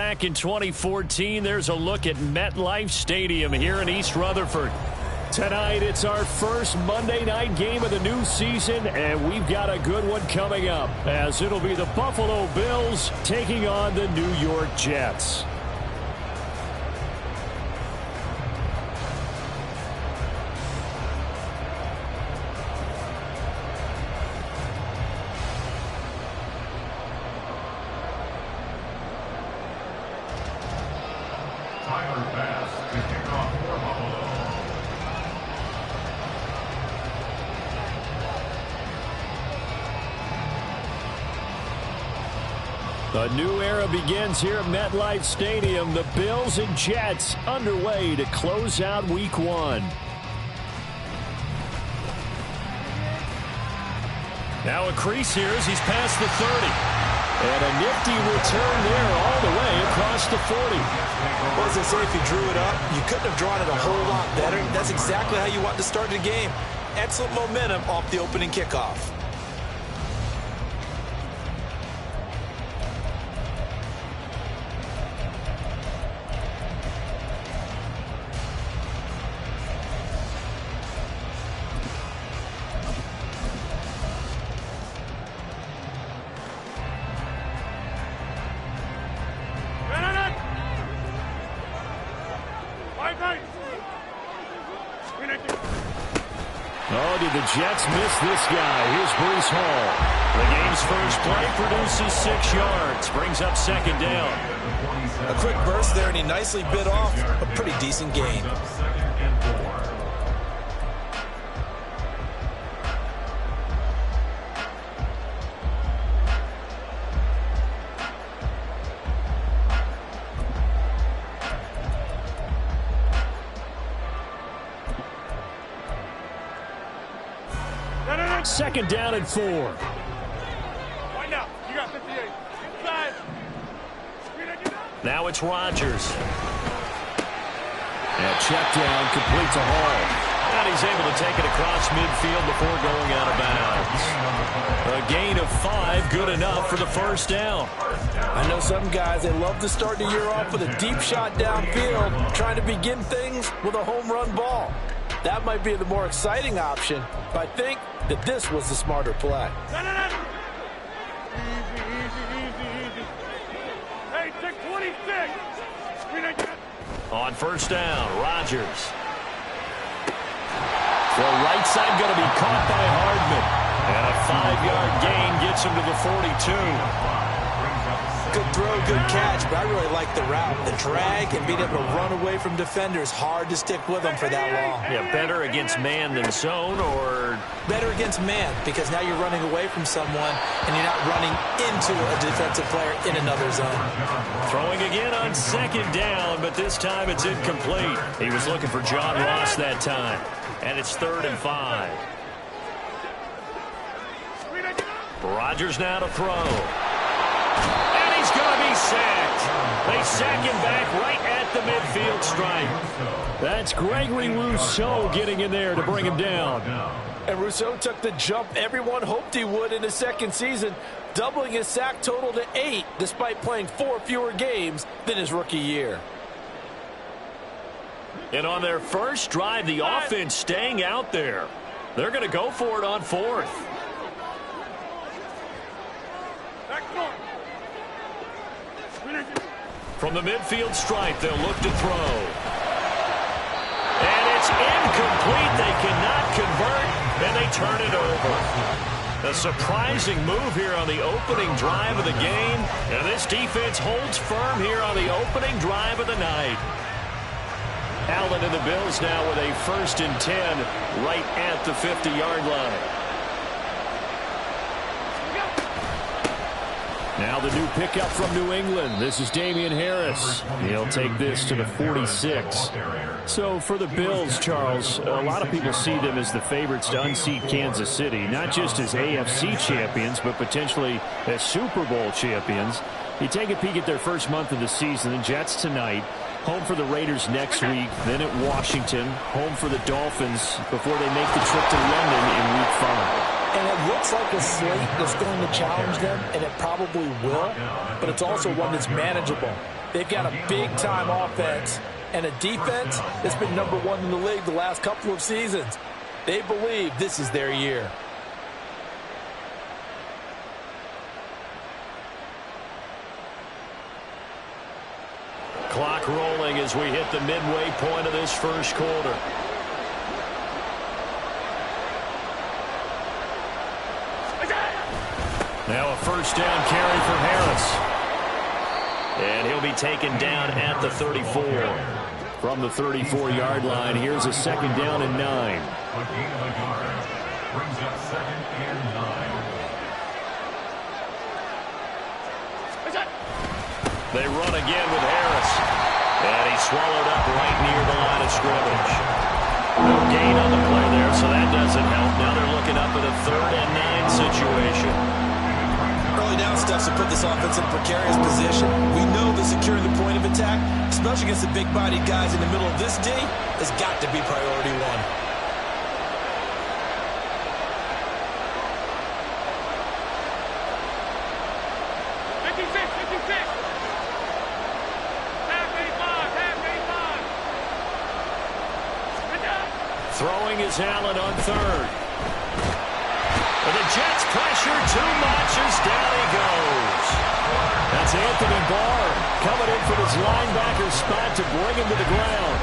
back in 2014. There's a look at MetLife Stadium here in East Rutherford. Tonight, it's our first Monday night game of the new season, and we've got a good one coming up, as it'll be the Buffalo Bills taking on the New York Jets. A new era begins here at MetLife Stadium. The Bills and Jets underway to close out Week 1. Now a crease here as he's past the 30. And a nifty return there all the way across the 40. Well, as I say, if you drew it up, you couldn't have drawn it a whole lot better. That's exactly how you want to start the game. Excellent momentum off the opening kickoff. Oh, did the Jets miss this guy? Here's Breece Hall. The game's first play produces 6 yards. Brings up second down. A quick burst there, and he nicely bit off a pretty decent gain. Second down and 4. Right now, you got 58. Inside. Now it's Rodgers. And check down, complete to Hall. And he's able to take it across midfield before going out of bounds. A gain of 5, good enough for the first down. I know some guys, they love to start the year off with a deep shot downfield, trying to begin things with a home run ball. That might be the more exciting option, but I think that this was the smarter play. Easy. Hey, take 26. On first down, Rodgers. The right side going to be caught by Hardman. And a 5-yard gain gets him to the 42. Good throw, good catch, but I really like the route. The drag and being able to run away from defenders, hard to stick with them for that long. Yeah, better against man than zone, or? Better against man, because now you're running away from someone and you're not running into a defensive player in another zone. Throwing again on second down, but this time it's incomplete. He was looking for John Ross that time. And it's 3rd and 5. Rodgers now to throw. And he's going to be sacked. They sack him back right at the midfield stripe. That's Gregory Rousseau getting in there to bring him down. And Rousseau took the jump everyone hoped he would in his second season, doubling his sack total to 8, despite playing 4 fewer games than his rookie year. And on their first drive, the offense staying out there. They're going to go for it on 4th. From the midfield stripe, they'll look to throw. And it's incomplete. They cannot convert, and they turn it over. A surprising move here on the opening drive of the game. And this defense holds firm here on the opening drive of the night. Allen and the Bills now with a 1st and 10 right at the 50-yard line. Now the new pickup from New England. This is Damian Harris. He'll take this to the 46. So for the Bills, Charles, a lot of people see them as the favorites to unseat Kansas City, not just as AFC champions, but potentially as Super Bowl champions. You take a peek at their first month of the season, the Jets tonight, home for the Raiders next week, then at Washington, home for the Dolphins before they make the trip to London in Week 5. And it looks like a slate that's going to challenge them, and it probably will, but it's also one that's manageable. They've got a big-time offense and a defense that's been #1 in the league the last couple of seasons. They believe this is their year. Clock rolling as we hit the midway point of this first quarter. Now a first down carry for Harris. And he'll be taken down at the 34. From the 34-yard line, here's a second down and 9. Brings up second and 9. They run again with Harris. And he's swallowed up right near the line of scrimmage. No gain on the play there, so that doesn't help. Now they're looking up at a 3rd and 9 situation. Early down steps to put this offense in a precarious position. We know that securing the point of attack, especially against the big-bodied guys in the middle of this D, has got to be priority 1. Throwing is Allen on 3rd. And the Jets pressure too much as down he goes. That's Anthony Barr coming in from his linebacker spot to bring him to the ground.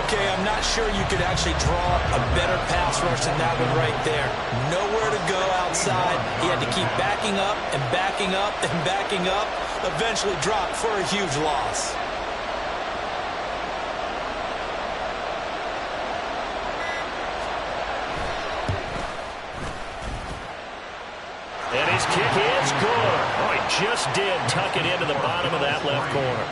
Okay, I'm not sure you could actually draw a better pass rush than that one right there. Nowhere to go outside. He had to keep backing up and backing up and backing up. Eventually dropped for a huge loss. And his kick is good. Oh, he just did tuck it into the bottom of that left corner.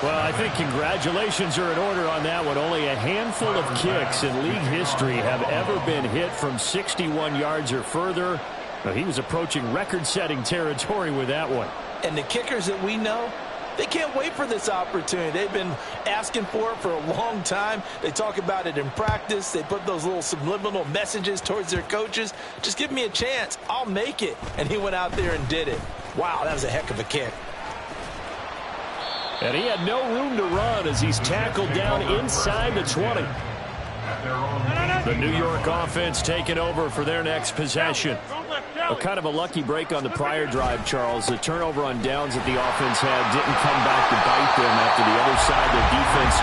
Well, I think congratulations are in order on that one. Only a handful of kicks in league history have ever been hit from 61 yards or further. Well, he was approaching record-setting territory with that one. And the kickers that we know, they can't wait for this opportunity. They've been asking for it for a long time. They talk about it in practice. They put those little subliminal messages towards their coaches. Just give me a chance. I'll make it. And he went out there and did it. Wow, that was a heck of a kick. And he had no room to run as he's tackled down inside the 20. The New York offense taking over for their next possession. A kind of a lucky break on the prior drive, Charles. The turnover on downs that the offense had didn't come back to bite them after the other side. Their defense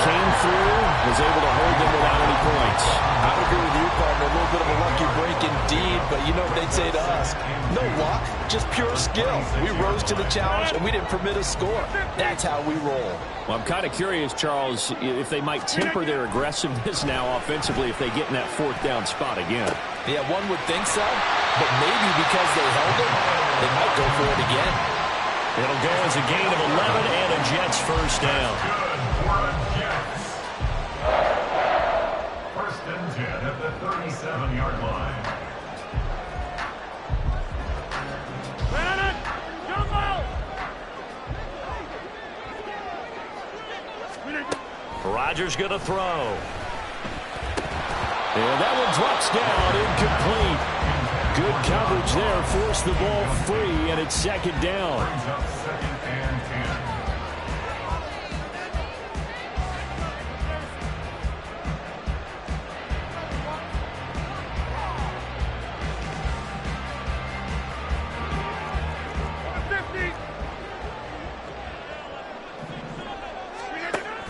came through, was able to hold them without any points. I would agree with you, partner. A little bit of a lucky break indeed, but you know what they'd say to us. No luck, just pure skill. We rose to the challenge, and we didn't permit a score. That's how we roll. Well, I'm kind of curious, Charles, if they might temper their aggressiveness now offensively if they get in that 4th down spot again. Yeah, one would think so, but maybe because they held it, they might go for it again. It'll go as a gain of 11 and a Jets first down. First and 10 at the 37-yard line. Rodgers going to throw. And that one drops down, incomplete. Good coverage there, forced the ball free, and it's 2nd down. Brings up 2nd and 10.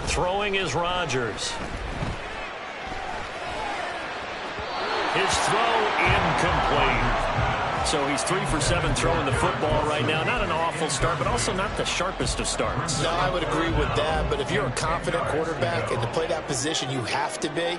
Throwing is Rodgers. His throw incomplete. So he's 3 for 7 throwing the football right now. Not an awful start, but also not the sharpest of starts. No, I would agree with that. But if you're a confident quarterback and to play that position, you have to be.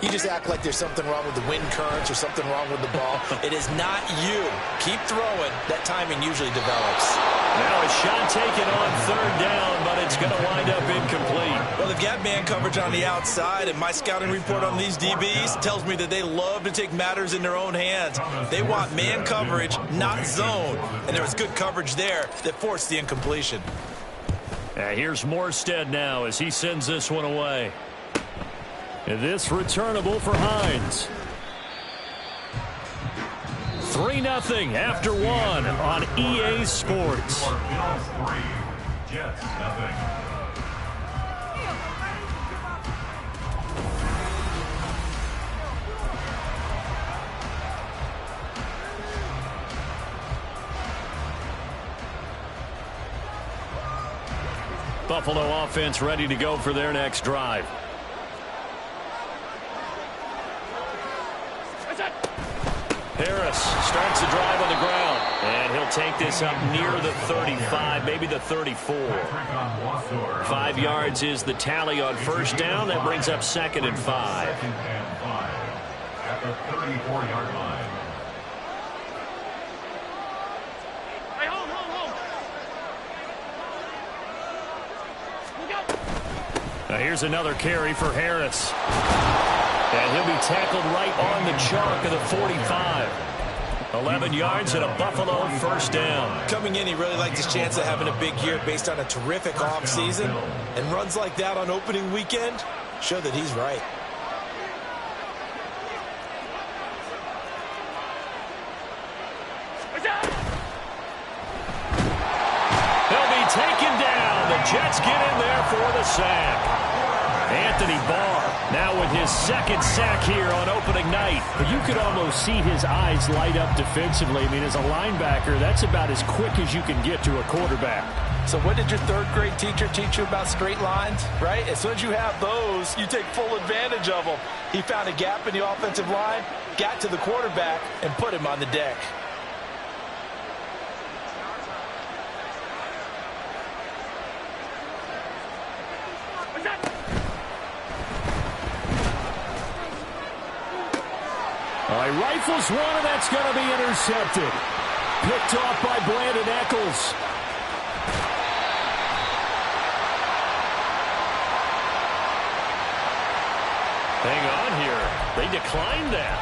You just act like there's something wrong with the wind currents or something wrong with the ball. It is not you. Keep throwing. That timing usually develops. Now a shot taken on 3rd down, but it's going to wind up incomplete. Well, they've got man coverage on the outside, and my scouting report on these DBs tells me that they love to take matters in their own hands. They want man coverage, not zone. And there was good coverage there that forced the incompletion. Here's Morstead now as he sends this one away. And this returnable for Hines. 3-0 after 1 on EA Sports. Jets, nothing. Buffalo offense ready to go for their next drive. Harris starts the drive on the ground, and he'll take this up near the 35, maybe the 34. 5 yards is the tally on first down. That brings up 2nd and 5. Second and 5 at the 34-yard line. Now here's another carry for Harris. And he'll be tackled right on the chalk of the 45. 11 yards and a Buffalo first down. Coming in, he really liked his chance of having a big year based on a terrific offseason. And runs like that on opening weekend show that he's right. He'll be taken down. The Jets get in there for the sack. Anthony Barr now with his 2nd sack here on opening night. But you could almost see his eyes light up defensively. I mean, as a linebacker, that's about as quick as you can get to a quarterback. So what did your 3rd grade teacher teach you about straight lines, right? As soon as you have those, you take full advantage of them. He found a gap in the offensive line, got to the quarterback, and put him on the deck. All right, rifles one, and that's going to be intercepted. Picked off by Brandon Eccles. Hang on here. They declined that.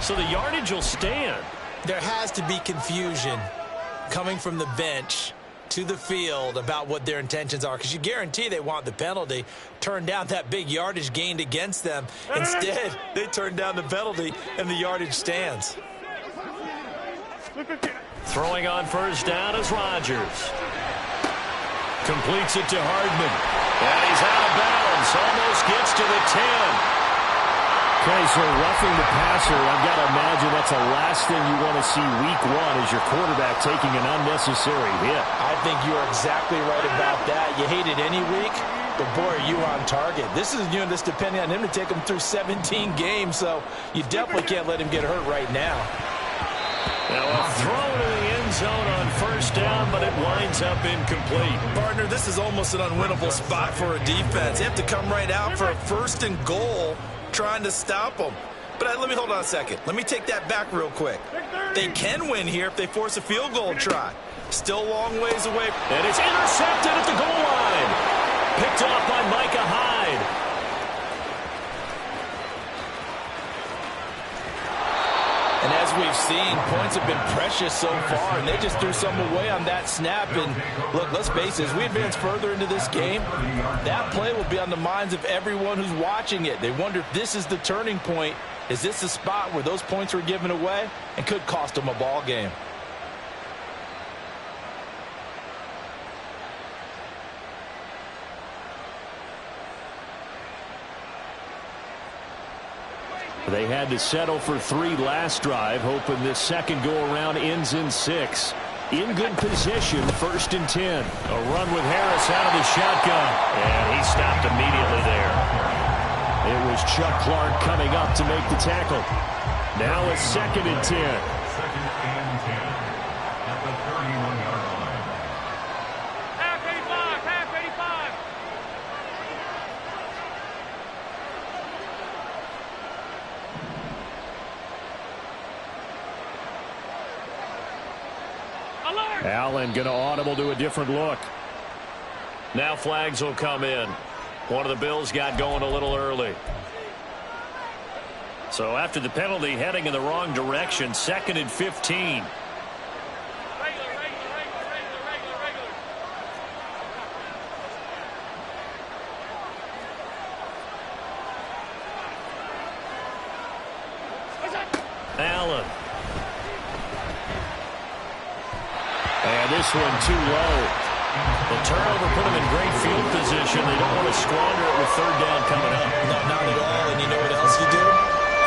So the yardage will stand. There has to be confusion coming from the bench to the field about what their intentions are, because you guarantee they want the penalty. Turn down that big yardage gained against them. Instead, they turn down the penalty, and the yardage stands. Throwing on first down is Rodgers. Completes it to Hardman. And he's out of bounds. Almost gets to the 10. Okay, so roughing the passer, I've got to imagine that's the last thing you want to see week 1 is your quarterback taking an unnecessary hit. I think you're exactly right about that. You hate it any week, but boy, are you on target. This is a unit that's depending on him to take him through 17 games, so you definitely can't let him get hurt right now. Now a throw to the end zone on first down, but it winds up incomplete. Partner, this is almost an unwinnable spot for a defense. They have to come right out for a 1st and goal, trying to stop them. But let me hold on a second. Let me take that back real quick. They can win here if they force a field goal try. Still a long ways away. And it's intercepted at the goal line. Picked off by Micah Hyde. And as we've seen, points have been precious so far, and they just threw some away on that snap. And look, let's face it, as we advance further into this game, that play will be on the minds of everyone who's watching it. They wonder if this is the turning point. Is this the spot where those points were given away and could cost them a ball game? They had to settle for 3 last drive, hoping this second go-around ends in 6. In good position, 1st and 10. A run with Harris out of the shotgun. And he stopped immediately there. It was Chuck Clark coming up to make the tackle. Now it's 2nd and 10. 2nd and 10 at the 31-yard line. Half 85, half 85. Allen going to audible to a different look. Now flags will come in. One of the Bills got going a little early. So after the penalty, heading in the wrong direction, 2nd and 15. Allen. And this one too low. The turnover put them in great field position. They don't want to squander it with third down coming up. No, not at all. And you know what else you do?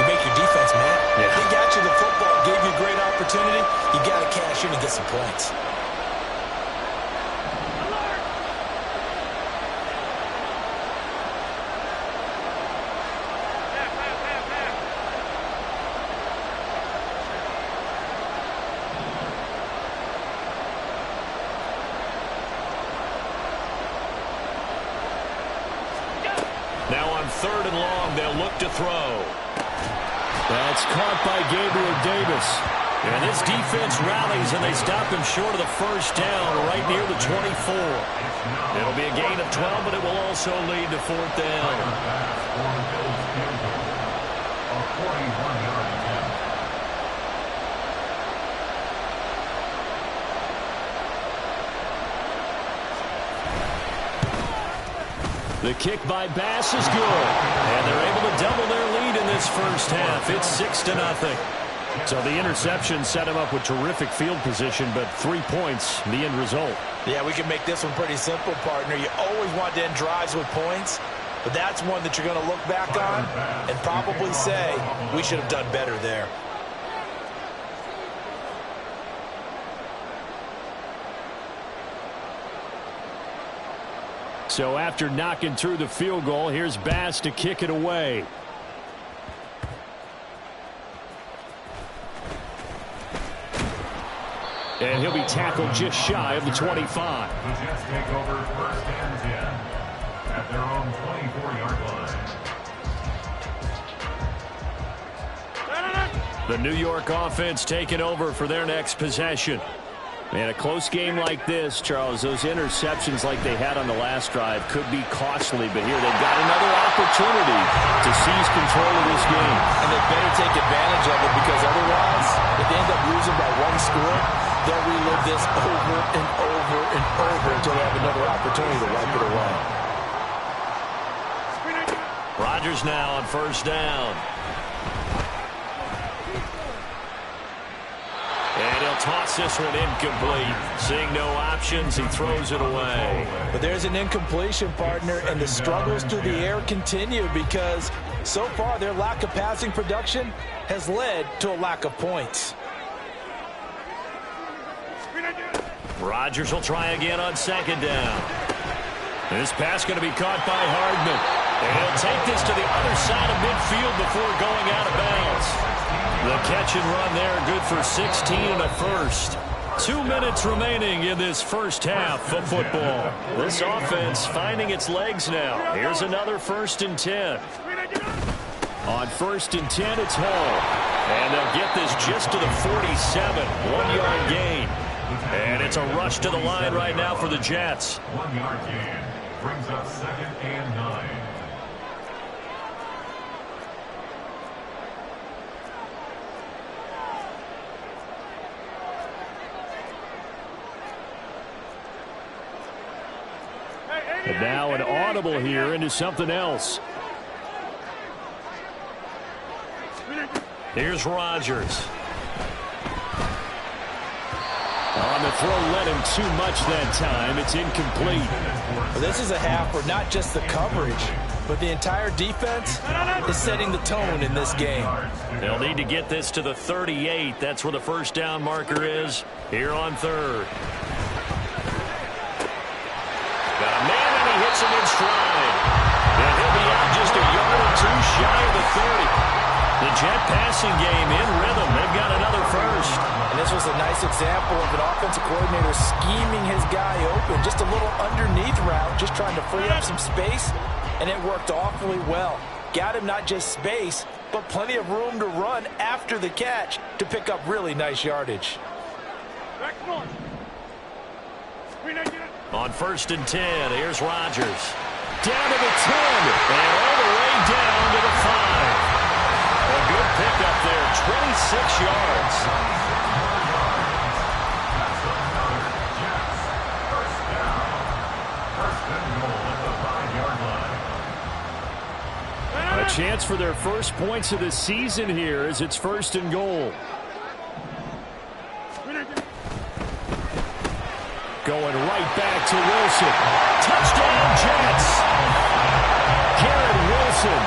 You make your defense mad. Yeah. They got you the football, gave you a great opportunity. You got to cash in and get some points. Now on third and long, they'll look to throw. That's caught by Gabriel Davis. And this defense rallies, and they stop him short of the first down right near the 24. It'll be a gain of 12, but it will also lead to fourth down. A 41-yard attempt. The kick by Bass is good. And they're able to double their lead in this first half. It's 6-0. So the interception set him up with terrific field position, but 3 points, the end result. Yeah, we can make this one pretty simple, partner. You always want to end drives with points, but that's one that you're going to look back on and probably say, we should have done better there. So after knocking through the field goal, here's Bass to kick it away. And he'll be tackled just shy of the 25. The Jets take over first and 10 at their own 24-yard line. The New York offense taking over for their next possession. And a close game like this, Charles, those interceptions like they had on the last drive could be costly. But here they've got another opportunity to seize control of this game. And they better take advantage of it, because otherwise, if they end up losing by one score, they'll relive this over and over and over until they have another opportunity to wipe it away. Rodgers now on first down. And he'll toss this one incomplete. Seeing no options, he throws it away. But there's an incompletion, partner, and the struggles through the air continue, because so far their lack of passing production has led to a lack of points. Rodgers will try again on second down. This pass going to be caught by Hardman. And he'll take this to the other side of midfield before going out of bounds. The catch and run there, good for 16 and a first. 2 minutes remaining in this first half of football. This offense finding its legs now. Here's another 1st and 10. On 1st and 10, it's Hall. And they'll get this just to the 47. 1-yard gain. And it's a rush to the line right now for the Jets. 1-yard gain brings up 2nd and 9. And now an audible here into something else. Here's Rodgers. On the throw, led him too much that time. It's incomplete. Well, this is a half where not just the coverage, but the entire defense is setting the tone in this game. They'll need to get this to the 38. That's where the first down marker is here on third. Got a man, and he hits him in stride. And he'll be out just a yard or two shy of the 30. The Jet passing game in rhythm. They've got another first. And this was a nice example of an offensive coordinator scheming his guy open. Just a little underneath route, just trying to free up some space, and it worked awfully well. Got him not just space, but plenty of room to run after the catch to pick up really nice yardage. On 1st and 10, here's Rodgers. Down to the 10, and all the way down to the 5. A good pickup there, 26 yards. A chance for their first points of the season here as it's 1st and goal. Going right back to Wilson. Touchdown, Jets. Garrett Wilson,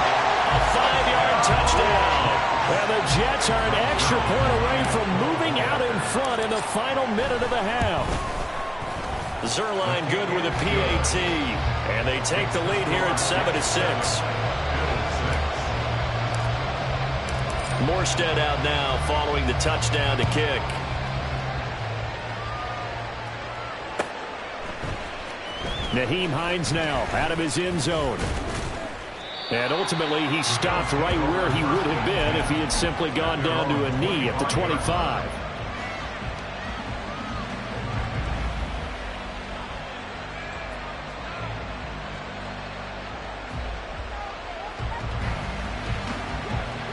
a 5-yard touchdown. And the Jets are an extra point away from moving out in front in the final minute of the half. Zerline good with a PAT. And they take the lead here at 7-6. Morstead out now following the touchdown to kick. Nyheim Hines now out of his end zone. And ultimately he stopped right where he would have been if he had simply gone down to a knee at the 25.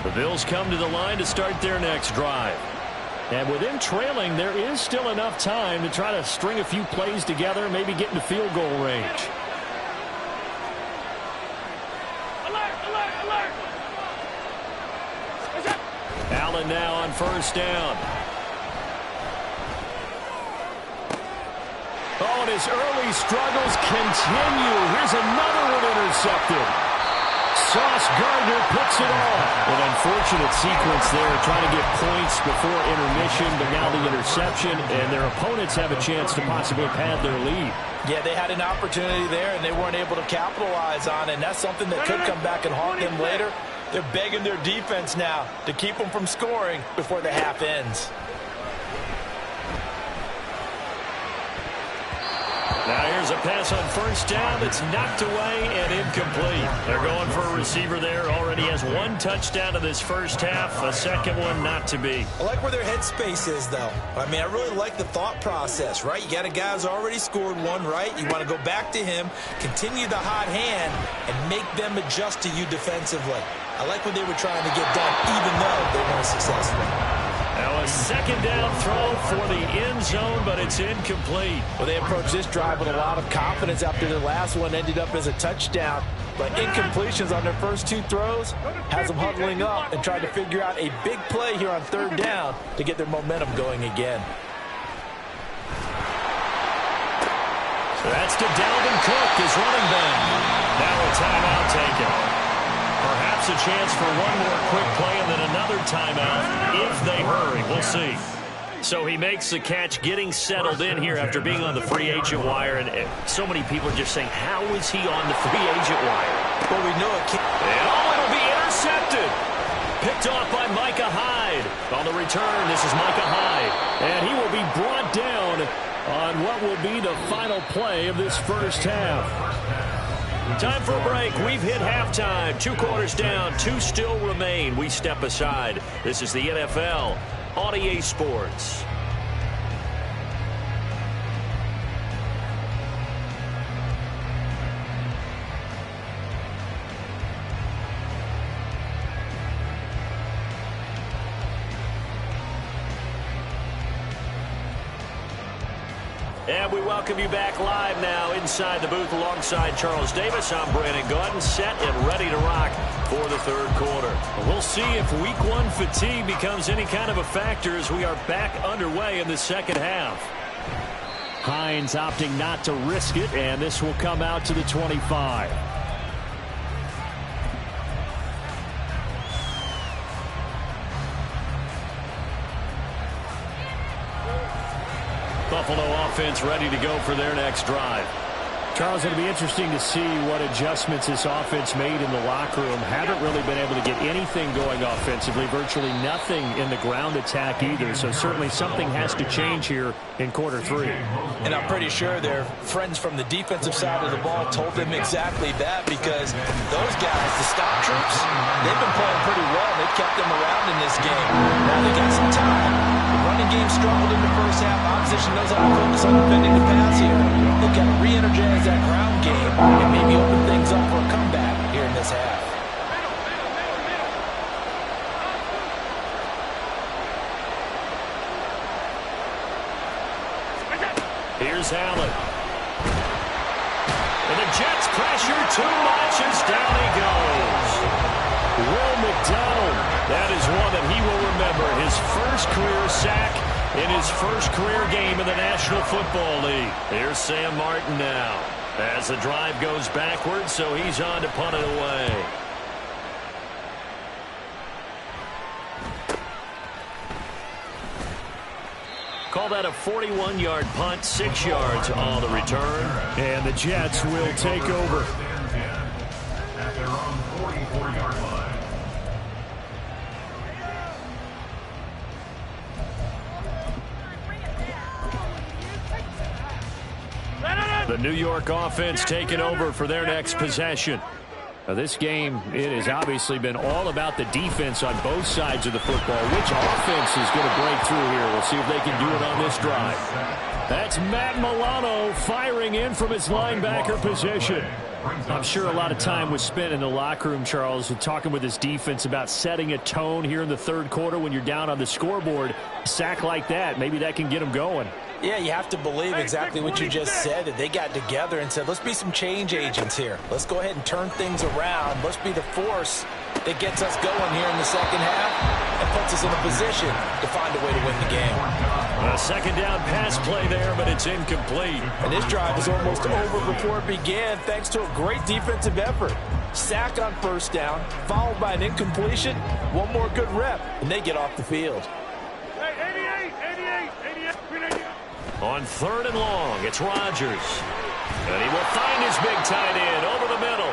The Bills come to the line to start their next drive. And with them trailing, there is still enough time to try to string a few plays together, maybe get into field goal range. Alert, alert, alert. Allen now on first down. Oh, and his early struggles continue. Here's another one intercepted. Sauce Gardner picks it off. An unfortunate sequence there, trying to get points before intermission, but now the interception, and their opponents have a chance to possibly pad their lead. Yeah, they had an opportunity there, and they weren't able to capitalize on it, and that's something that could come back and haunt them later. They're begging their defense now to keep them from scoring before the half ends. Now here's a pass on first down that's knocked away and incomplete. They're going for a receiver there. Already has one touchdown in this first half. A second one not to be. I like where their headspace is, though. I mean, I really like the thought process, right? You got a guy who's already scored one, right? You want to go back to him, continue the hot hand, and make them adjust to you defensively. I like what they were trying to get done, even though they weren't successful. Now a second down throw for the end zone, but it's incomplete. Well, they approached this drive with a lot of confidence after their last one ended up as a touchdown. But incompletions on their first two throws has them huddling up and trying to figure out a big play here on third down to get their momentum going again. So that's to Dalvin Cook, his running back. Now a timeout taken. Perhaps a chance for one more quick play and then another timeout if they hurry. We'll see. So he makes the catch, getting settled in here after being on the free agent wire. And so many people are just saying, how is he on the free agent wire? Well, we know it can't. And it'll be intercepted. Picked off by Micah Hyde. On the return, this is Micah Hyde. And he will be brought down on what will be the final play of this first half. Time for a break. We've hit halftime. 2 quarters down. 2 still remain. We step aside. This is the NFL on EA Sports. And we welcome you back live now inside the booth alongside Charles Davis. I'm Brandon Gaudin, set and ready to rock for the third quarter. We'll see if week 1 fatigue becomes any kind of a factor as we are back underway in the second half. Hines opting not to risk it, and this will come out to the 25. Buffalo offense ready to go for their next drive. Charles, it'll be interesting to see what adjustments this offense made in the locker room. Haven't really been able to get anything going offensively, virtually nothing in the ground attack either. So certainly something has to change here in quarter 3. And I'm pretty sure their friends from the defensive side of the ball told them exactly that, because those guys, the stop troops, they've been playing pretty well. They've kept them around in this game. Now they got some time. The running game struggled in the first half. Opposition knows how to focus on defending the pass here. They've got to re-energize that ground game and maybe open things up for a comeback here in this half. Here's Allen. And the Jets pressure too much as down he goes. Will McDonald. That is one that he will remember. His first career sack in his first career game in the National Football League. Here's Sam Martin now as the drive goes backwards, so he's on to punt it away. Call that a 41-yard punt, 6 yards on the return. And the Jets will take over. At their own 44-yard line. The New York offense taking over for their next possession. Now this game, it has obviously been all about the defense on both sides of the football. Which offense is going to break through here? We'll see if they can do it on this drive. That's Matt Milano firing in from his linebacker position. I'm sure a lot of time was spent in the locker room, Charles, and talking with his defense about setting a tone here in the third quarter when you're down on the scoreboard. A sack like that, maybe that can get them going. Yeah, you have to believe exactly what you just said, that they got together and said, let's be some change agents here. Let's go ahead and turn things around. Let's be the force that gets us going here in the second half and puts us in a position to find a way to win the game. A second down pass play there, but it's incomplete. And this drive is almost over before it began thanks to a great defensive effort. Sack on first down, followed by an incompletion, one more good rep, and they get off the field. Hey, 88. On third and long, it's Rodgers. And he will find his big tight end over the middle.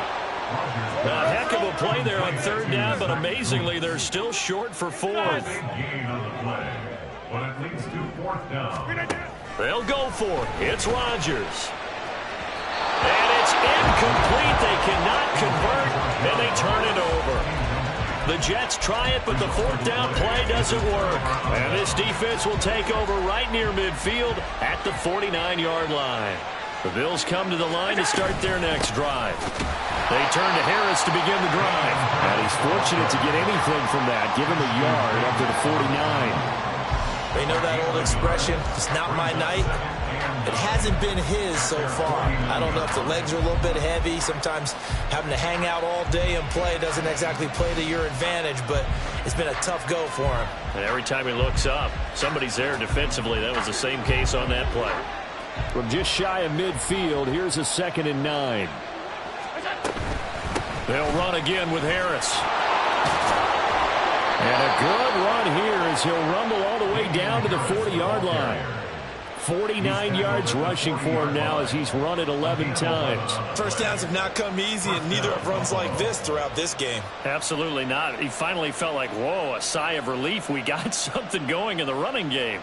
A heck of a play there on third down, but amazingly, they're still short for fourth. Gain on the play, but it leads to fourth down. They'll go for it. It's Rodgers. And it's incomplete. They cannot convert, and they turn it over. The Jets try it, but the fourth down play doesn't work. And this defense will take over right near midfield at the 49-yard line. The Bills come to the line to start their next drive. They turn to Harris to begin the drive. And he's fortunate to get anything from that. Give him a yard up to the 49. They know that old expression, it's not my night. It hasn't been his so far. I don't know if the legs are a little bit heavy. Sometimes having to hang out all day and play doesn't exactly play to your advantage, but it's been a tough go for him. And every time he looks up, somebody's there defensively. That was the same case on that play. From just shy of midfield, here's a 2nd and 9. They'll run again with Harris. And a good run here as he'll rumble all the way down to the 40-yard line. 49 yards rushing for him now as he's run it 11 times. First downs have not come easy, and neither have runs like this throughout this game. Absolutely not. He finally felt like, whoa, a sigh of relief. We got something going in the running game.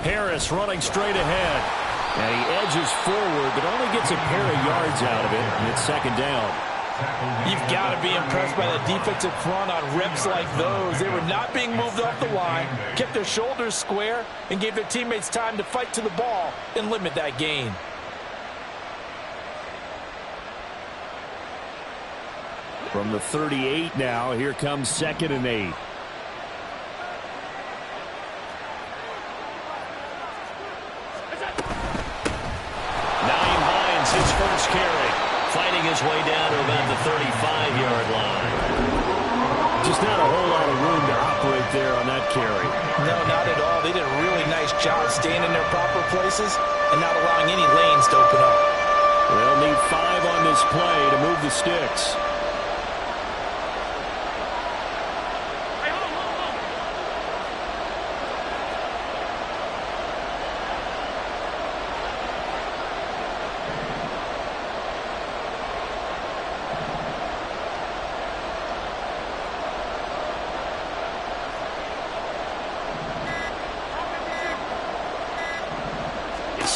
Harris running straight ahead. And he edges forward, but only gets a pair of yards out of it, and it's 2nd down. You've got to be impressed by the defensive front on reps like those. They were not being moved off the line, kept their shoulders square, and gave their teammates time to fight to the ball and limit that gain. From the 38 now, here comes 2nd and 8. His first carry, fighting his way down to about the 35-yard line. Just not a whole lot of room to operate there on that carry. No, not at all. They did a really nice job staying in their proper places and not allowing any lanes to open up. They'll need 5 on this play to move the sticks.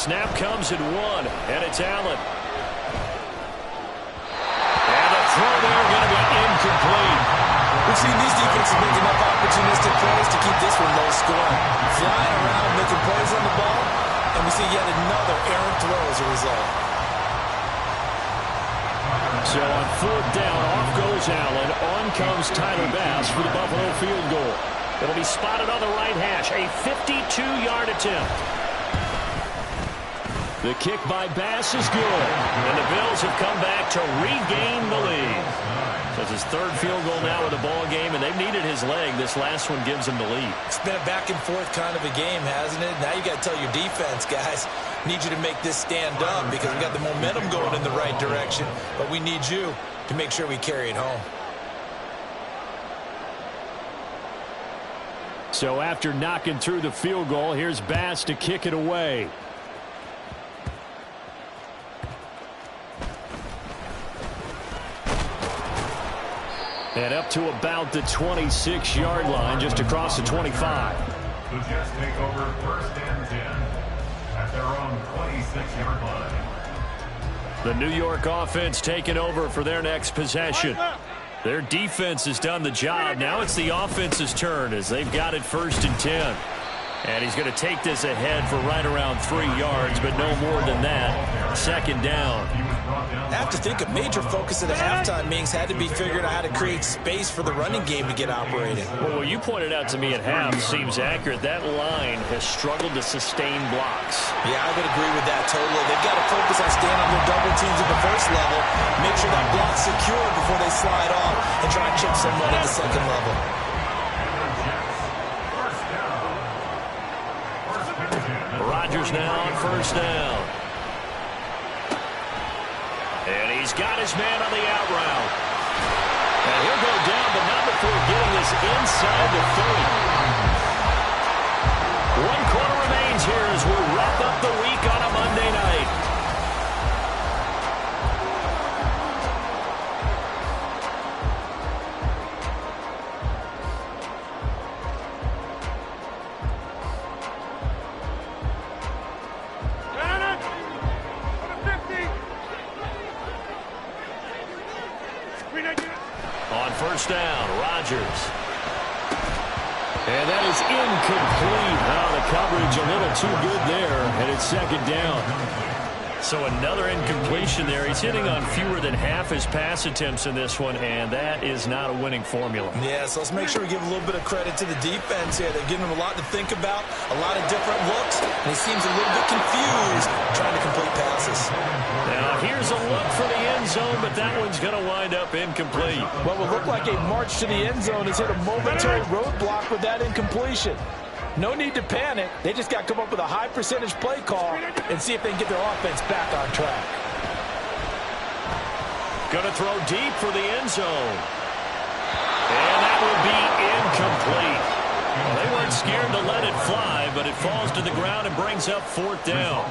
Snap comes at 1, and it's Allen. And the throw there going to be incomplete. We've seen these defenses make enough opportunistic plays to keep this one low scoring. Flying around, making plays on the ball, and we see yet another errant throw as a result. So on 4th down, off goes Allen. On comes Tyler Bass for the Buffalo field goal. It'll be spotted on the right hash. A 52-yard attempt. The kick by Bass is good. And the Bills have come back to regain the lead. So it's his third field goal now of the ball game, and they've needed his leg. This last one gives him the lead. It's been a back-and-forth kind of a game, hasn't it? Now you got to tell your defense, guys, need you to make this stand up because we got the momentum going in the right direction, but we need you to make sure we carry it home. So after knocking through the field goal, here's Bass to kick it away. And up to about the 26-yard line, just across the 25. The Jets take over 1st and 10 at their own 26-yard line. The New York offense taking over for their next possession. Their defense has done the job. Now it's the offense's turn as they've got it 1st and 10. And he's going to take this ahead for right around 3 yards, but no more than that. 2nd down. I have to think a major focus of the halftime meetings had to be figuring out how to create space for the running game to get operating. Well, what you pointed out to me at half seems accurate. That line has struggled to sustain blocks. Yeah, I would agree with that totally. They've got to focus on staying on their double teams at the first level, make sure that block's secure before they slide off and try and chip someone at the second level. Rodgers now on 1st down. And he's got his man on the out route. And he'll go down, but not before getting this inside the 30. 1 quarter remains here as we wrap up the week on a Monday night. On 1st down, Rodgers. And that is incomplete. Oh, the coverage a little too good there, and it's 2nd down. So another incompletion there. He's hitting on fewer than half his pass attempts in this one, and that is not a winning formula. Yeah, so let's make sure we give a little bit of credit to the defense here. They're giving him a lot to think about, a lot of different looks, and he seems a little bit confused trying to complete passes. Now, here's a look for the end zone, but that one's going to wind up incomplete. What would look like a march to the end zone has hit a momentary roadblock with that incompletion. No need to panic. They just got to come up with a high percentage play call and see if they can get their offense back on track. Going to throw deep for the end zone. And that would be incomplete. Well, they weren't scared to let it fly, but it falls to the ground and brings up 4th down.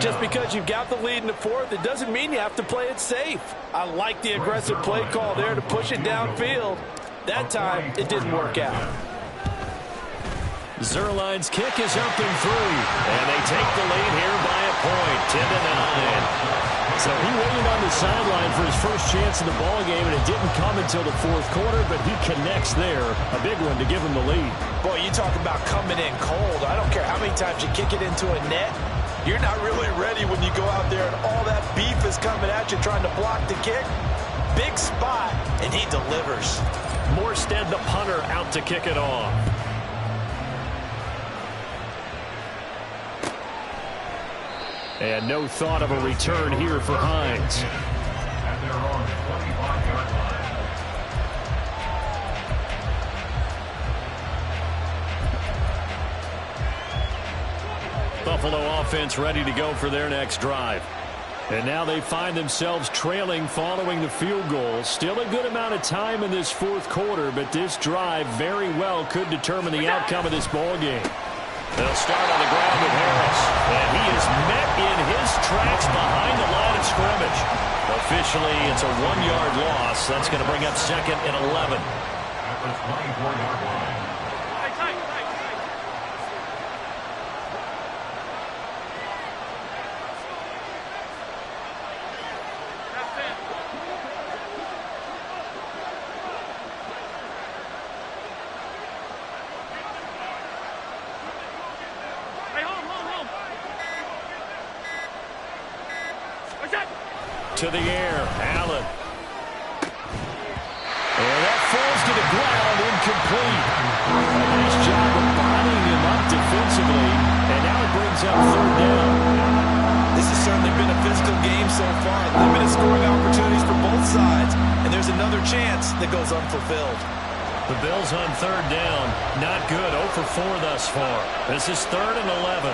Just because you've got the lead in the 4th, it doesn't mean you have to play it safe. I like the aggressive play call there to push it downfield. That time, it didn't work out. Zuerlein's kick is up and through, and they take the lead here by a point, 10-9. So he waited on the sideline for his first chance in the ball game, and it didn't come until the 4th quarter, but he connects there, a big one to give him the lead. Boy, you talk about coming in cold. I don't care how many times you kick it into a net. You're not really ready when you go out there and all that beef is coming at you trying to block the kick. Big spot, and he delivers. Morstead, the punter, out to kick it off. And no thought of a return here for Hines. At their own 25-yard line. Buffalo offense ready to go for their next drive. And now they find themselves trailing following the field goal. Still a good amount of time in this 4th quarter, but this drive very well could determine the outcome of this ball game. They'll start on the ground with Harris, and he is met in his tracks behind the line of scrimmage. Officially, it's a 1-yard loss. That's going to bring up 2nd and 11. At the 24-yard line. To the air, Allen. And that falls to the ground, incomplete. A nice job of bodying him up defensively, and now it brings up 3rd down. been a physical game so far. Limited scoring opportunities for both sides. And there's another chance that goes unfulfilled. The Bills on third down. Not good. 0 for 4 thus far. This is 3rd and 11.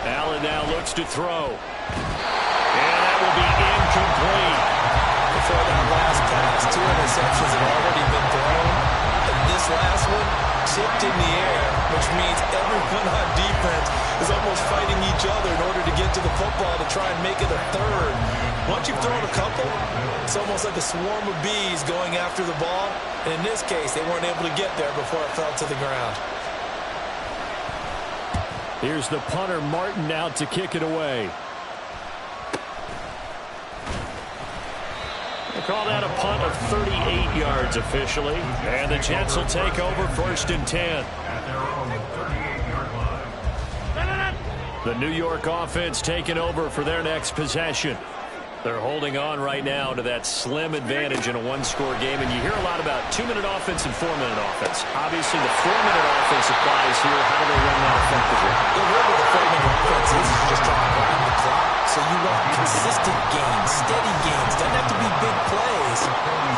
Allen now looks to throw. And that will be incomplete. Before that last pass, 2 interceptions have already been thrown. And this last one tipped in the air, which means everyone on defense is almost fighting each other in order to get to the football to try and make it a third. Once you've thrown a couple, it's almost like a swarm of bees going after the ball. And in this case, they weren't able to get there before it fell to the ground. Here's the punter, Martin, out to kick it away. They call that a punt of 38 yards officially. And the Jets will take over 1st and 10. The New York offense taking over for their next possession. They're holding on right now to that slim advantage in a one-score game. And you hear a lot about 2-minute offense and 4-minute offense. Obviously, the 4-minute offense applies here. How do they run that effectively? The role of the 4-minute offense is just trying to grind the clock. So you want consistent gains, steady gains. Doesn't have to be big plays,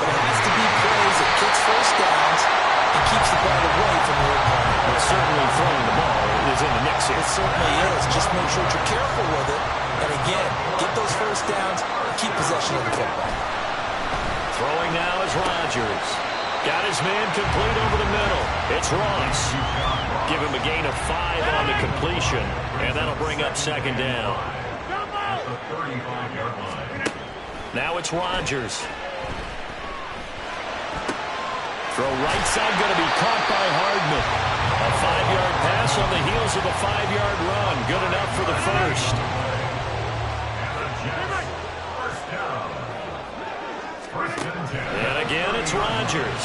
but it has to be plays that gets first downs and keeps the ball away from your opponent. But certainly throwing the ball is in the mix here. It certainly is. Just make sure you're careful with it. And again, get those first downs and keep possession of the football. Throwing now is Rodgers. Got his man complete over the middle. It's Ross. Give him a gain of 5 on the completion, and that'll bring up 2nd down. Now it's Rodgers. Throw right side going to be caught by Hardman. A 5-yard pass on the heels of a 5-yard run. Good enough for the first. And again, it's Rodgers.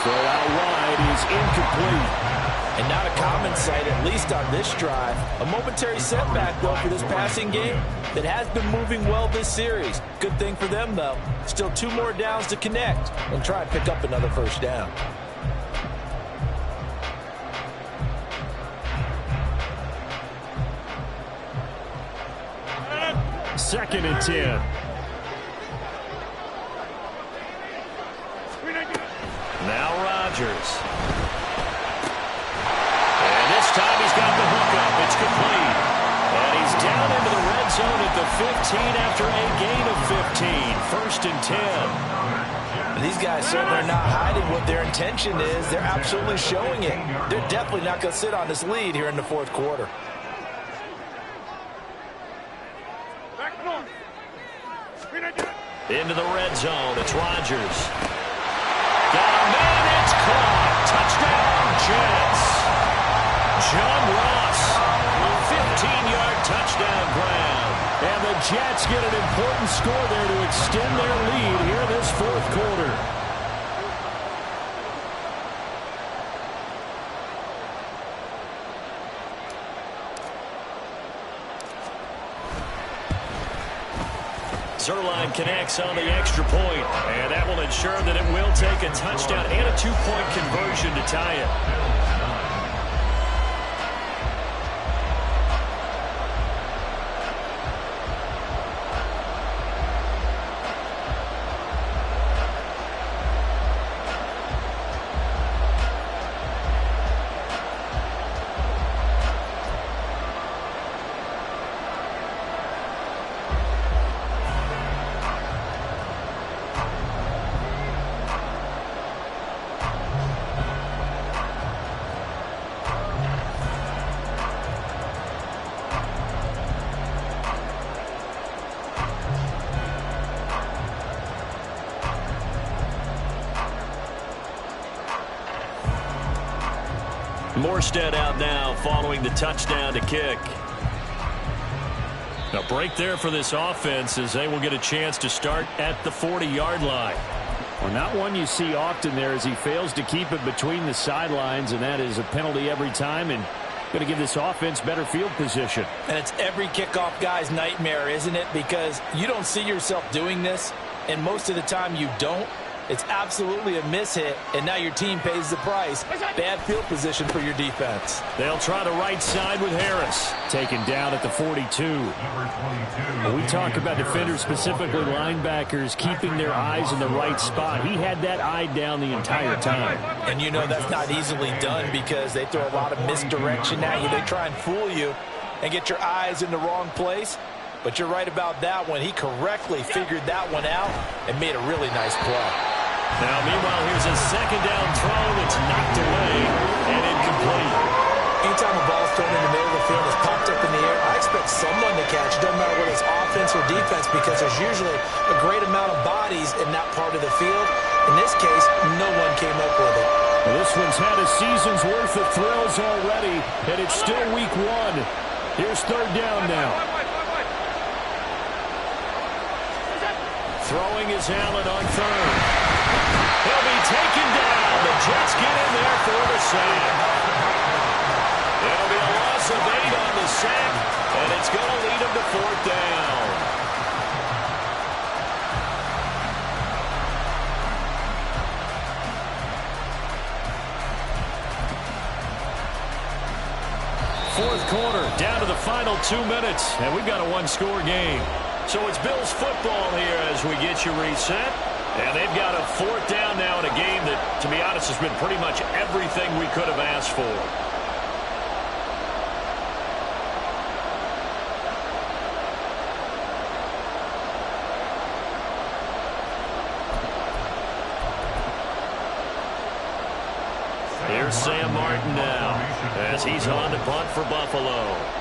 Throw out wide is incomplete. And not a common sight, at least on this drive. A momentary setback, though, for this passing game that has been moving well this series. Good thing for them, though. Still 2 more downs to connect and try and pick up another first down. Second and 10. Now Rodgers. And this time he's got the hook up. It's complete. And he's down into the red zone at the 15 after a gain of 15. 1st and 10. These guys certainly are not hiding what their intention is. They're absolutely showing it. They're definitely not going to sit on this lead here in the 4th quarter. Into the red zone. It's Rodgers. Got a man. It's caught. Touchdown, Jets. John Ross. 15-yard touchdown grab. And the Jets get an important score there to extend their lead here this 4th quarter. Zerline connects on the extra point, and that will ensure that it will take a touchdown and a 2-point conversion to tie it. Morstead out now following the touchdown to kick. A break there for this offense as they will get a chance to start at the 40-yard line. Well, not one you see often there as he fails to keep it between the sidelines, and that is a penalty every time and going to give this offense better field position. And it's every kickoff guy's nightmare, isn't it? Because you don't see yourself doing this, and most of the time you don't. It's absolutely a mishit, and now your team pays the price. Bad field position for your defense. They'll try the right side with Harris. Taken down at the 42. We talk about defenders, specifically linebackers, keeping their eyes in the right spot. He had that eye down the entire time. And you know that's not easily done because they throw a lot of misdirection at you. They try and fool you and get your eyes in the wrong place. But you're right about that one. He correctly figured that one out and made a really nice play. Now, meanwhile, here's a second down throw that's knocked away and incomplete. Anytime a ball's thrown in the middle of the field, it's popped up in the air, I expect someone to catch. It doesn't matter whether it's offense or defense because there's usually a great amount of bodies in that part of the field. In this case, no one came up with it. Well, this one's had a season's worth of thrills already, and it's still week one. Here's third down now. Throwing is Allen on third. He'll be taken down. The Jets get in there for the sack. It'll be a loss of 8 on the sack, and it's going to lead him to fourth down. Fourth quarter, down to the final 2 minutes, and we've got a one-score game. So it's Bills football here as we get you reset. And they've got a fourth down now in a game that, to be honest, has been pretty much everything we could have asked for. Here's Sam Martin now as he's on to punt for Buffalo.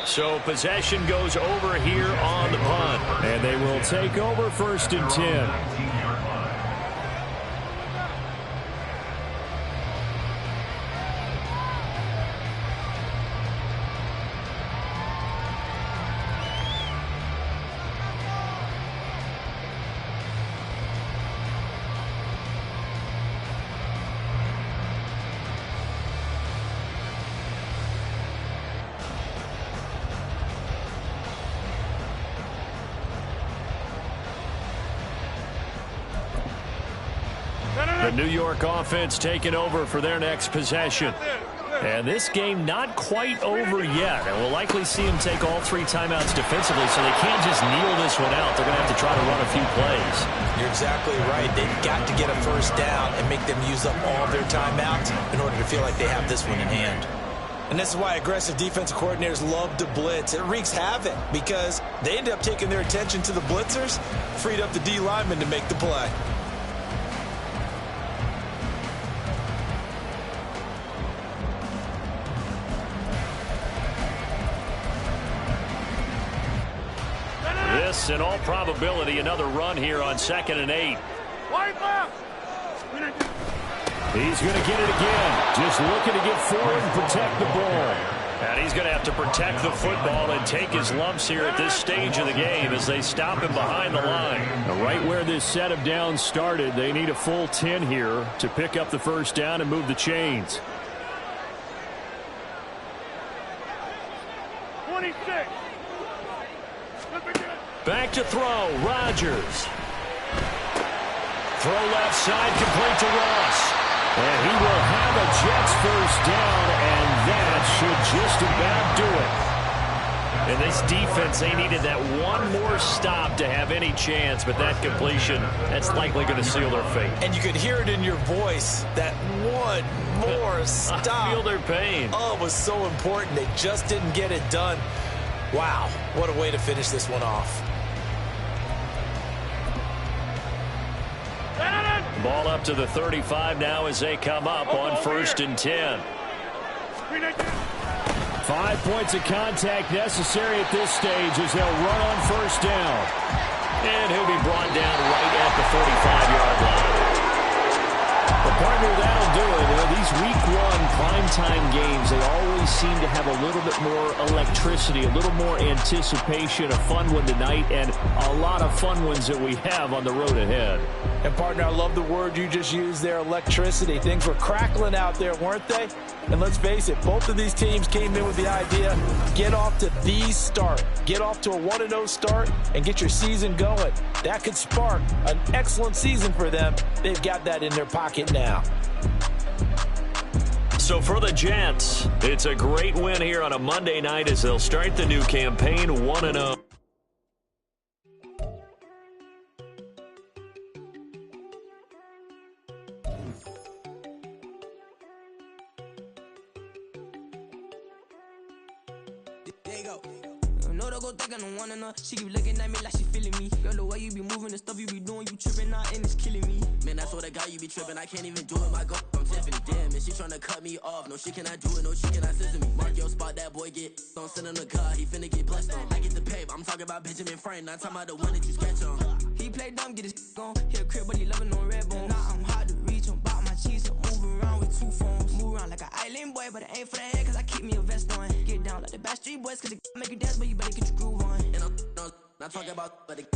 So possession goes over here on the punt. And they will take over first and 10. The New York offense taking over for their next possession. And this game not quite over yet. And we'll likely see them take all 3 timeouts defensively, so they can't just kneel this one out. They're going to have to try to run a few plays. You're exactly right. They've got to get a first down and make them use up all of their timeouts in order to feel like they have this one in hand. And this is why aggressive defensive coordinators love to blitz. It wreaks havoc because they end up taking their attention to the blitzers, freed up the D lineman to make the play. This, in all probability, another run here on 2nd and 8. Wide left. He's going to get it again. Just looking to get forward and protect the ball. And he's going to have to protect the football and take his lumps here at this stage of the game as they stop him behind the line. Now, right where this set of downs started, they need a full 10 here to pick up the first down and move the chains. 26. Back to throw, Rodgers. Throw left side, complete to Ross. And he will have a Jets first down, and that should just about do it. In this defense, they needed that one more stop to have any chance, but that completion, that's likely going to seal their fate. And you could hear it in your voice, that one more stop. I feel their pain. Oh, it was so important. They just didn't get it done. Wow, what a way to finish this one off. Ball up to the 35 now as they come up on 1st and 10. 5 points of contact necessary at this stage as they'll run on first down. And he'll be brought down right at the 45-yard line. The partner, that'll do it. These these week one primetime games, they always seem to have a little bit more electricity, a little more anticipation, a fun one tonight, and a lot of fun ones that we have on the road ahead. And, partner, I love the word you just used there, electricity. Things were crackling out there, weren't they? And let's face it, both of these teams came in with the idea, get off to the start. Get off to a 1-0 start and get your season going. That could spark an excellent season for them. They've got that in their pocket now. So for the Jets, it's a great win here on a Monday night as they'll start the new campaign 1-0. She keep looking at me like she feeling me. Girl, the way you be moving, the stuff you be doing, you tripping out and it's killing me. Man, I swear to God, you be tripping. I can't even do it. My girl, I'm Tiffany. Damn, and she tryna cut me off. No, she cannot do it. No, she cannot scissor me. Mark your spot, that boy get on. Send him the car, he finna get blessed on. I get the paper. I'm talking about Benjamin Franklin. Not talking about the one that you sketch on. He play dumb, get his on. He a crib, but he loving on red bone. Now I'm hard to reach. I'm about my cheese. I'm moving around with 2 phones. Move around like an island boy, but it ain't for the head, cause I keep me a vest on. Get down like the Backstreet Boys, cause it make you dance, but you better get your groove on. And I'm not talking about, but it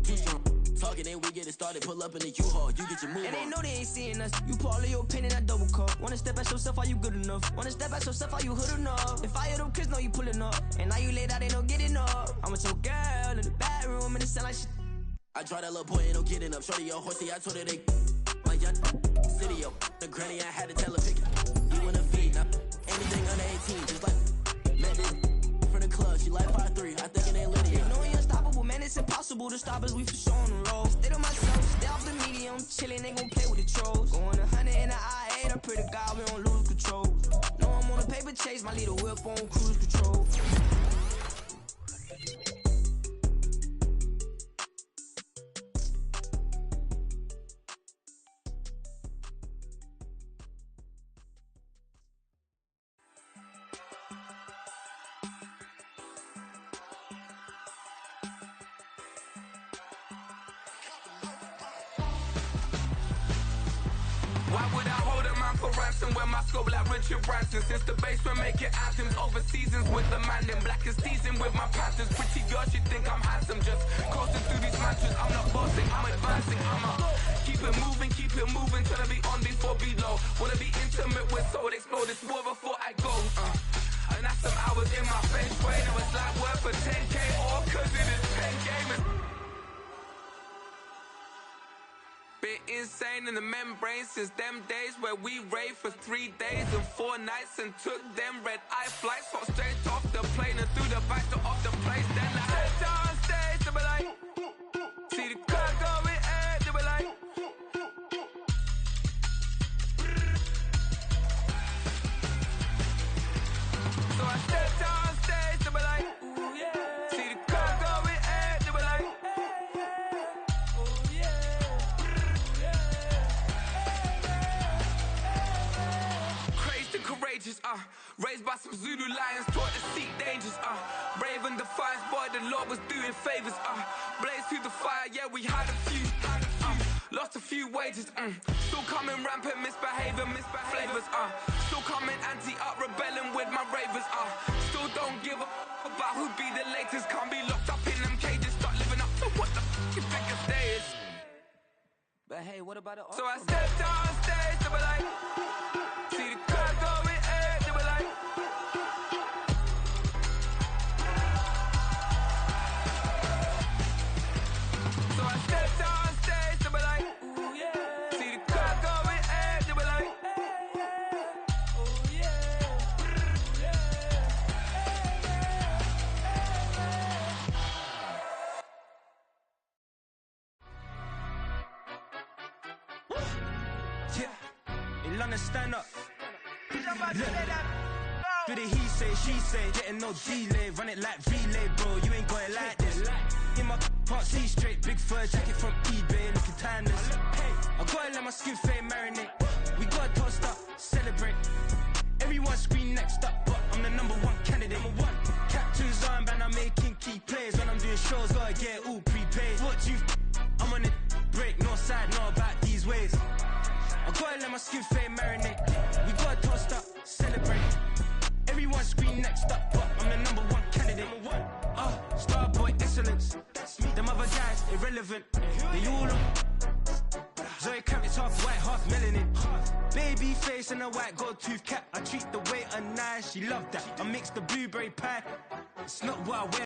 too strong. Talking and we get it started, pull up in the U-Haul, you get your move on. And they know they ain't seeing us. You put all of your pain in that double cup. Wanna step at yourself, are you good enough? Wanna step at yourself, are you hood enough? If I hear them kids, know you pulling up. And now you laid out, they don't get enough. I'm with your girl in the bedroom, and it sound like shit. I draw that little boy, ain't no getting up. Shorty, your horsey, I told her they my young city, yo. The granny, I had to tell her pick it. You in the feed, now anything under 18, just like met this from the club. She like 5'3", I think it ain't Lydia. You know we unstoppable, man, it's impossible to stop us, we for sure on the road. Stay to myself, stay off the medium, chillin', they gon' play with the trolls. Going 100 in the I-8, I pray to God we don't lose control. No, I'm on a paper chase, my little whip on cruise control. Why would I hold a man for ransom when my scope like Richard Branson? Since the basement making anthems over seasons with the man in black is teasing with my panthers. Pretty girl, she think I'm handsome, just coasting through these mantras. I'm not bossing, I'm advancing, keep it moving, tryna be on before below. Wanna be intimate with soul, explore this war before I go. And that's some hours in my face, way. Now it's like worth for 10K, all cause it is pen gamers. Been insane in the membrane since them days where we raved for 3 days and 4 nights and took them red-eye flights. Got straight off the plane and through the back door of the place. Then I stepped on stage, they were like, see the car going ahead, they were like, so I stepped on stage, they were like, ooh yeah, see the car going ahead, they were like, oh yeah. Courageous, raised by some Zulu lions, taught to seek dangers, brave and defiant, boy, the Lord was doing favors, blaze through the fire, yeah, we had a few, lost a few wages, still coming rampant, misbehavior, flavors, still coming anti-up, rebelling with my ravers, still don't give a about who be the latest, can't be locked up in them cages, start living up to what the you think a day is. But hey, what about it? So I stepped on stage, they were like, see the crowd going ahead, they were like, so I stepped on stage, they were like, ooh yeah, see the crowd going ahead, they were like, oh yeah, yeah, in London, stand up. Look, do the he say, she say, getting no delay, run it like relay, bro, you ain't got it like this. In my can't see straight, big fur jacket from eBay, looking timeless. I gotta let my skin fade marinate, we gotta toast up, celebrate. Everyone scream next up, but I'm the #1 candidate. Captain's armband, I'm making key plays. When I'm doing shows, gotta get it all prepaid. What you I'm on it, break, no side, no about these ways. I gotta let my skin fade marinate. one screen next up, but I'm the number one candidate. Starboy excellence. Them other guys irrelevant. They all look. Zoe Kravitz half white, half melanin. Baby face and a white gold tooth cap. I treat the waiter nice, she loved that. I mix the blueberry pie. It's not what I wear.